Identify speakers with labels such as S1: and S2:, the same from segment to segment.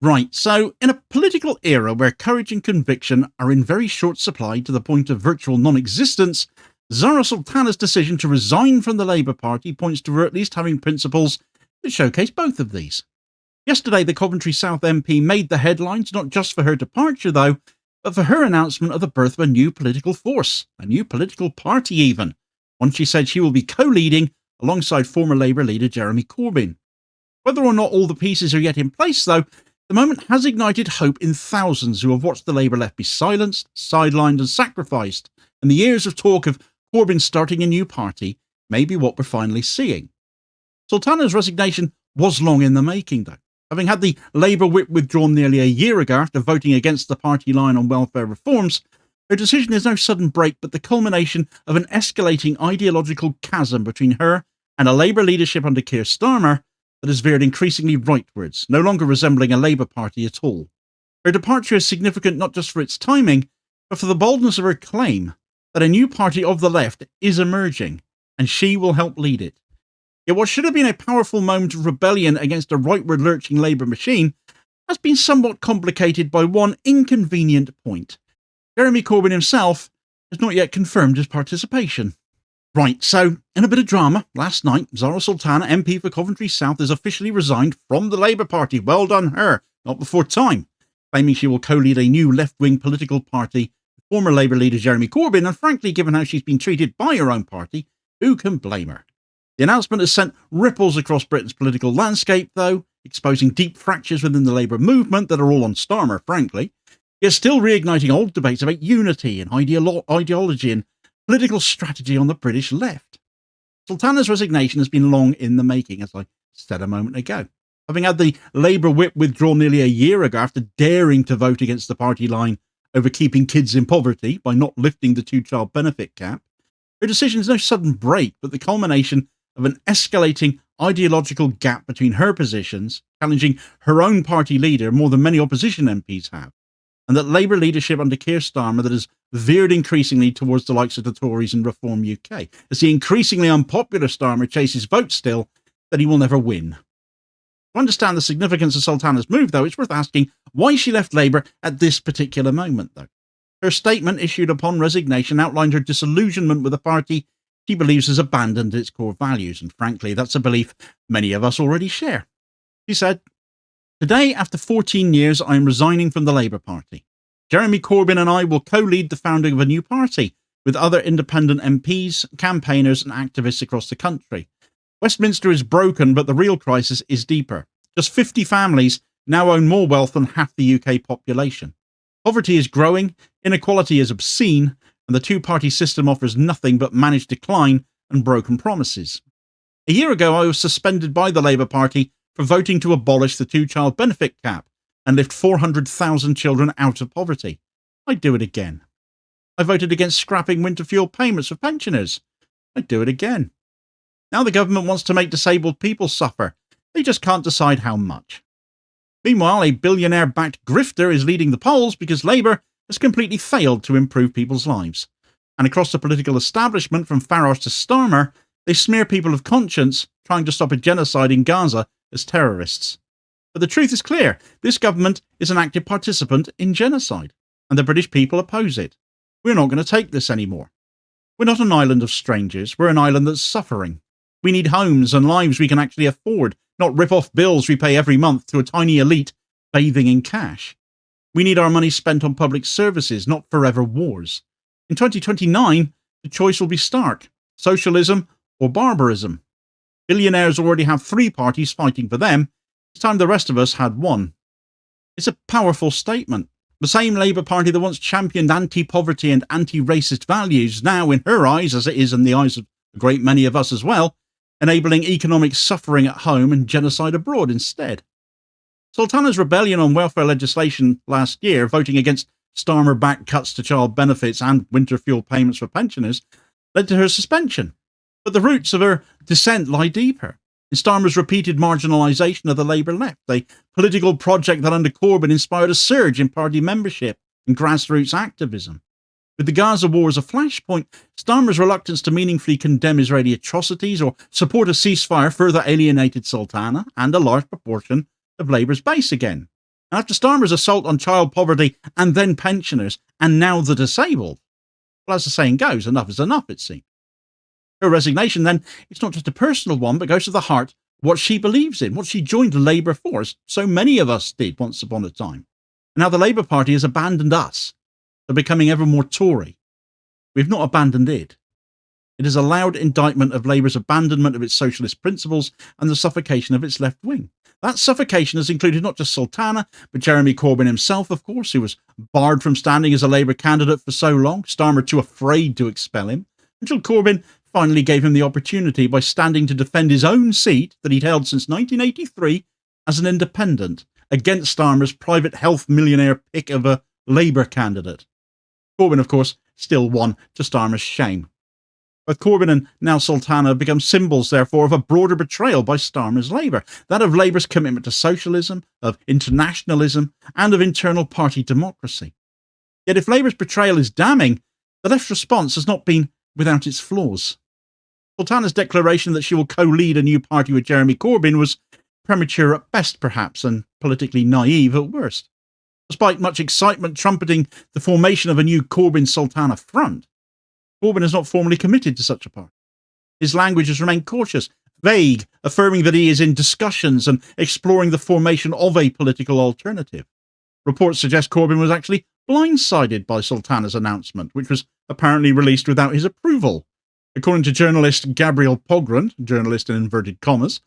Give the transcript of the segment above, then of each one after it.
S1: Right, so in a political era where courage and conviction are in very short supply to the point of virtual non existence, Zara Sultana's decision to resign from the Labour Party points to her at least having principles that showcase both of these. Yesterday, the Coventry South MP made the headlines not just for her departure, though, but for her announcement of the birth of a new political force, a new political party even, one she said she will be co-leading alongside former Labour leader Jeremy Corbyn. Whether or not all the pieces are yet in place, though, the moment has ignited hope in thousands who have watched the Labour left be silenced, sidelined and sacrificed, and the years of talk of Corbyn starting a new party may be what we're finally seeing. Sultana's resignation was long in the making, though. Having had the Labour whip withdrawn nearly a year ago after voting against the party line on welfare reforms, her decision is no sudden break but the culmination of an escalating ideological chasm between her and a Labour leadership under Keir Starmer that has veered increasingly rightwards, no longer resembling a Labour Party at all. Her departure is significant not just for its timing, but for the boldness of her claim that a new party of the left is emerging, and she will help lead it. Yet what should have been a powerful moment of rebellion against a rightward lurching Labour machine has been somewhat complicated by one inconvenient point. Jeremy Corbyn himself has not yet confirmed his participation. Right, so, in a bit of drama, last night, Zara Sultana, MP for Coventry South, has officially resigned from the Labour Party. Well done her, not before time, claiming she will co-lead a new left-wing political party with former Labour leader Jeremy Corbyn, and frankly, given how she's been treated by her own party, who can blame her? The announcement has sent ripples across Britain's political landscape, though, exposing deep fractures within the Labour movement that are all on Starmer, frankly, yet still reigniting old debates about unity and ideology and political strategy on the British left. Sultana's resignation has been long in the making, as I said a moment ago. Having had the Labour whip withdrawn nearly a year ago after daring to vote against the party line over keeping kids in poverty by not lifting the two-child benefit cap, her decision is no sudden break, but the culmination of an escalating ideological gap between her positions, challenging her own party leader more than many opposition MPs have, and that Labour leadership under Keir Starmer that has veered increasingly towards the likes of the Tories and Reform UK, as the increasingly unpopular Starmer chases votes still that he will never win. To understand the significance of Sultana's move, though, it's worth asking why she left Labour at this particular moment, though. Her statement issued upon resignation outlined her disillusionment with a party she believes has abandoned its core values, and frankly, that's a belief many of us already share. She said, "Today, after 14 years, I am resigning from the Labour Party. Jeremy Corbyn and I will co-lead the founding of a new party with other independent MPs, campaigners and activists across the country. Westminster is broken, but the real crisis is deeper. Just 50 families now own more wealth than half the UK population. Poverty is growing, inequality is obscene, and the two-party system offers nothing but managed decline and broken promises. A year ago, I was suspended by the Labour Party for voting to abolish the two-child benefit cap and lift 400,000 children out of poverty. I'd do it again. I voted against scrapping winter fuel payments for pensioners. I'd do it again. Now the government wants to make disabled people suffer. They just can't decide how much. Meanwhile, a billionaire-backed grifter is leading the polls because Labour has completely failed to improve people's lives. And across the political establishment, from Farage to Starmer, they smear people of conscience trying to stop a genocide in Gaza as terrorists. But the truth is clear. This government is an active participant in genocide, and the British people oppose it. We're not going to take this anymore. We're not an island of strangers. We're an island that's suffering. We need homes and lives we can actually afford, not rip off bills we pay every month to a tiny elite bathing in cash. We need our money spent on public services, not forever wars. In 2029, the choice will be stark: socialism or barbarism. Billionaires already have 3 parties fighting for them. It's time the rest of us had one." It's a powerful statement. The same Labour Party that once championed anti-poverty and anti-racist values now, in her eyes, as it is in the eyes of a great many of us as well, enabling economic suffering at home and genocide abroad instead. Sultana's rebellion on welfare legislation last year, voting against Starmer-backed cuts to child benefits and winter fuel payments for pensioners, led to her suspension. But the roots of her dissent lie deeper. In Starmer's repeated marginalisation of the Labour left, a political project that under Corbyn inspired a surge in party membership and grassroots activism. With the Gaza war as a flashpoint, Starmer's reluctance to meaningfully condemn Israeli atrocities or support a ceasefire further alienated Sultana and a large proportion of Labour's base again. And after Starmer's assault on child poverty and then pensioners and now the disabled, well, as the saying goes, enough is enough, it seems. Her resignation, then, it's not just a personal one, but goes to the heart what she believes in, what she joined Labour for, as so many of us did once upon a time. And now the Labour Party has abandoned us. They're becoming ever more Tory. We've not abandoned it. It is a loud indictment of Labour's abandonment of its socialist principles and the suffocation of its left wing. That suffocation has included not just Sultana, but Jeremy Corbyn himself, of course, who was barred from standing as a Labour candidate for so long, Starmer too afraid to expel him, until Corbyn finally gave him the opportunity by standing to defend his own seat that he'd held since 1983 as an independent against Starmer's private health millionaire pick of a Labour candidate. Corbyn, of course, still won to Starmer's shame. Both Corbyn and now Sultana have become symbols, therefore, of a broader betrayal by Starmer's Labour, that of Labour's commitment to socialism, of internationalism, and of internal party democracy. Yet if Labour's betrayal is damning, the left's response has not been without its flaws. Sultana's declaration that she will co-lead a new party with Jeremy Corbyn was premature at best, perhaps, and politically naive at worst. Despite much excitement trumpeting the formation of a new Corbyn-Sultana front, Corbyn has not formally committed to such a party. His language has remained cautious, vague, affirming that he is in discussions and exploring the formation of a political alternative. Reports suggest Corbyn was actually blindsided by Sultana's announcement, which was apparently released without his approval. According to journalist Gabriel Pogrund, journalist in inverted commas,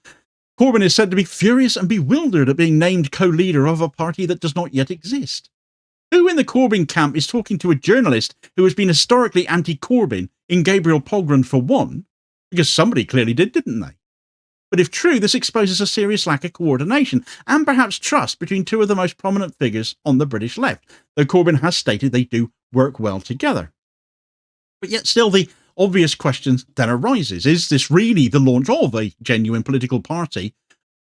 S1: Corbyn is said to be furious and bewildered at being named co-leader of a party that does not yet exist. Who in the Corbyn camp is talking to a journalist who has been historically anti-Corbyn in Gabriel Pogrund for one? Because somebody clearly did, didn't they? But if true, this exposes a serious lack of coordination and perhaps trust between two of the most prominent figures on the British left, though Corbyn has stated they do work well together. But yet still the obvious question then arises, is this really the launch of a genuine political party,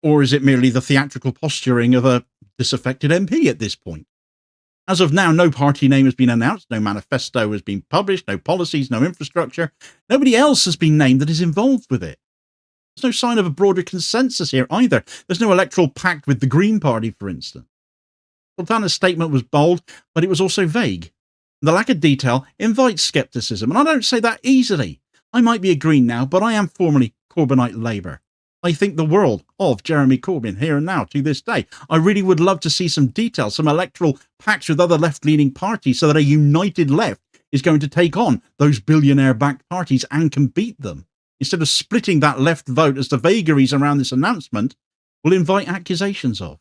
S1: or is it merely the theatrical posturing of a disaffected MP at this point? As of now, no party name has been announced, no manifesto has been published, no policies, no infrastructure. Nobody else has been named that is involved with it. There's no sign of a broader consensus here either. There's no electoral pact with the Green Party, for instance. Sultana's statement was bold, but it was also vague. The lack of detail invites scepticism, and I don't say that easily. I might be a Green now, but I am formerly Corbynite Labour. I think the world of Jeremy Corbyn here and now to this day. I really would love to see some detail, some electoral pacts with other left-leaning parties so that a united left is going to take on those billionaire-backed parties and can beat them, instead of splitting that left vote as the vagaries around this announcement will invite accusations of.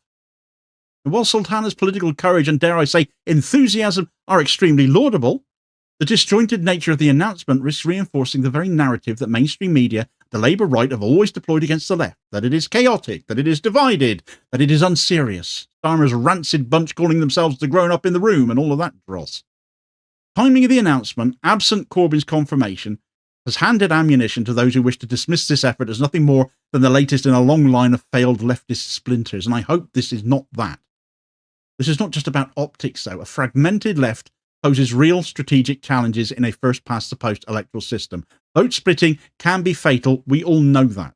S1: And while Sultana's political courage and, dare I say, enthusiasm are extremely laudable, the disjointed nature of the announcement risks reinforcing the very narrative that mainstream media, the Labour right, have always deployed against the left, that it is chaotic, that it is divided, that it is unserious. Starmer's rancid bunch calling themselves the grown-up in the room and all of that dross. Timing of the announcement, absent Corbyn's confirmation, has handed ammunition to those who wish to dismiss this effort as nothing more than the latest in a long line of failed leftist splinters, and I hope this is not that. This is not just about optics, though. A fragmented left poses real strategic challenges in a first-past-the-post electoral system. Vote splitting can be fatal, we all know that.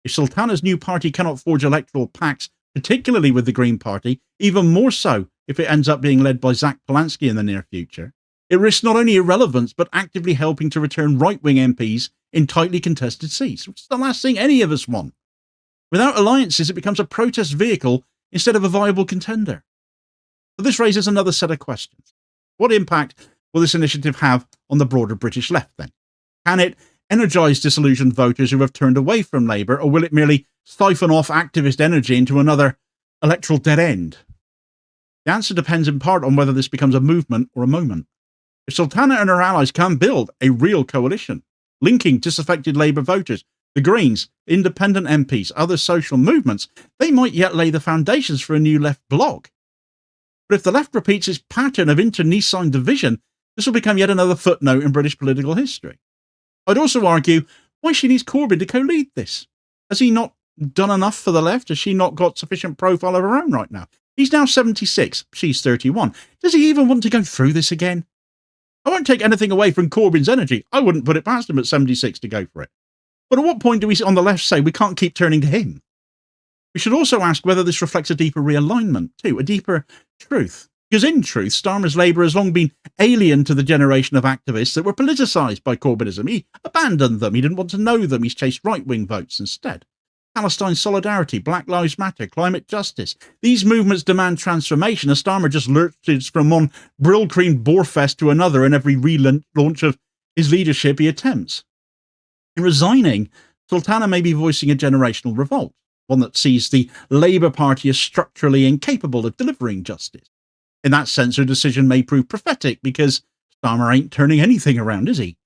S1: If Sultana's new party cannot forge electoral pacts, particularly with the Green Party, even more so if it ends up being led by Zach Polanski in the near future, it risks not only irrelevance, but actively helping to return right-wing MPs in tightly contested seats, which is the last thing any of us want. Without alliances, it becomes a protest vehicle instead of a viable contender. So this raises another set of questions. What impact will this initiative have on the broader British left, then? Can it energise disillusioned voters who have turned away from Labour, or will it merely siphon off activist energy into another electoral dead end? The answer depends in part on whether this becomes a movement or a moment. If Sultana and her allies can build a real coalition, linking disaffected Labour voters, the Greens, independent MPs, other social movements, they might yet lay the foundations for a new left bloc. But if the left repeats its pattern of internecine division, this will become yet another footnote in British political history. I'd also argue why she needs Corbyn to co-lead this. Has he not done enough for the left? Has she not got sufficient profile of her own right now? He's now 76, she's 31. Does he even want to go through this again? I won't take anything away from Corbyn's energy. I wouldn't put it past him at 76 to go for it. But at what point do we on the left say we can't keep turning to him? We should also ask whether this reflects a deeper realignment too, a deeper truth. Because in truth, Starmer's Labour has long been alien to the generation of activists that were politicised by Corbynism. He abandoned them. He didn't want to know them. He's chased right-wing votes instead. Palestine solidarity, Black Lives Matter, climate justice. These movements demand transformation, as Starmer just lurches from one Brill-creamed borefest to another in every relaunch of his leadership he attempts. In resigning, Sultana may be voicing a generational revolt, one that sees the Labour Party as structurally incapable of delivering justice. In that sense, her decision may prove prophetic, because Starmer ain't turning anything around, is he?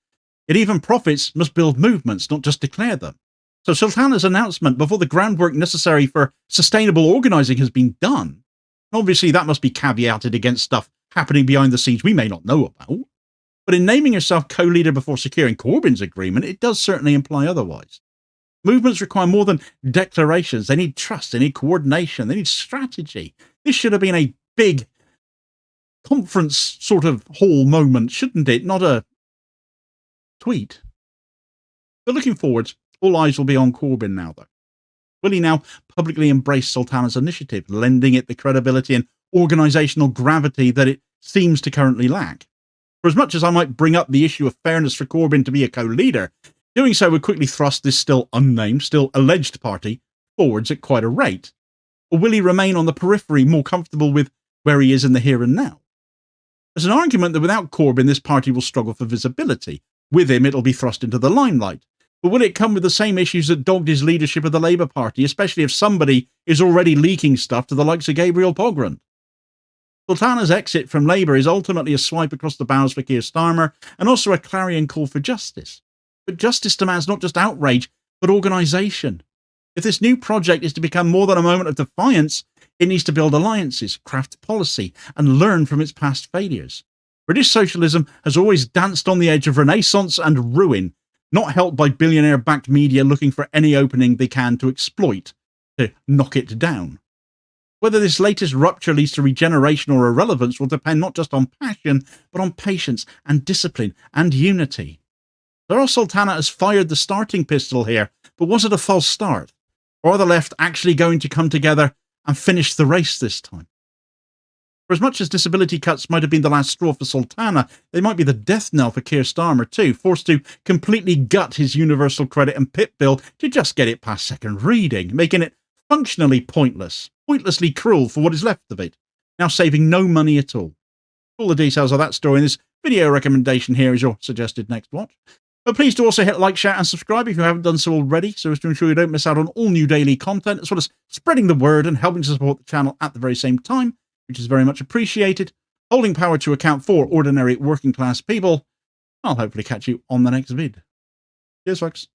S1: Yet even prophets must build movements, not just declare them. So Sultana's announcement, before the groundwork necessary for sustainable organising has been done, obviously that must be caveated against stuff happening behind the scenes we may not know about. But in naming herself co-leader before securing Corbyn's agreement, it does certainly imply otherwise. Movements require more than declarations. They need trust, they need coordination, they need strategy. This should have been a big conference sort of hall moment, shouldn't it? Not a tweet. But looking forward, all eyes will be on Corbyn now, though. Will he now publicly embrace Sultana's initiative, lending it the credibility and organisational gravity that it seems to currently lack? For as much as I might bring up the issue of fairness for Corbyn to be a co-leader, doing so would quickly thrust this still unnamed, still alleged party forwards at quite a rate. Or will he remain on the periphery, more comfortable with where he is in the here and now? There's an argument that without Corbyn, this party will struggle for visibility. With him, it'll be thrust into the limelight. But will it come with the same issues that dogged his leadership of the Labour Party, especially if somebody is already leaking stuff to the likes of Gabriel Pogrund? Sultana's exit from Labour is ultimately a swipe across the bows for Keir Starmer, and also a clarion call for justice. But justice demands not just outrage, but organisation. If this new project is to become more than a moment of defiance, it needs to build alliances, craft policy, and learn from its past failures. British socialism has always danced on the edge of renaissance and ruin, not helped by billionaire-backed media looking for any opening they can to exploit, to knock it down. Whether this latest rupture leads to regeneration or irrelevance will depend not just on passion, but on patience and discipline and unity. Zara Sultana has fired the starting pistol here, but was it a false start? Or are the left actually going to come together and finish the race this time? For as much as disability cuts might have been the last straw for Sultana, they might be the death knell for Keir Starmer too, forced to completely gut his universal credit and PIP bill to just get it past second reading, making it functionally pointless, pointlessly cruel for what is left of it, now saving no money at all. All the details of that story in this video recommendation here is your suggested next watch. But please do also hit like, share and subscribe if you haven't done so already, so as to ensure you don't miss out on all new daily content, as well as spreading the word and helping to support the channel at the very same time, which is very much appreciated, holding power to account for ordinary working class people. I'll hopefully catch you on the next vid. Cheers, folks.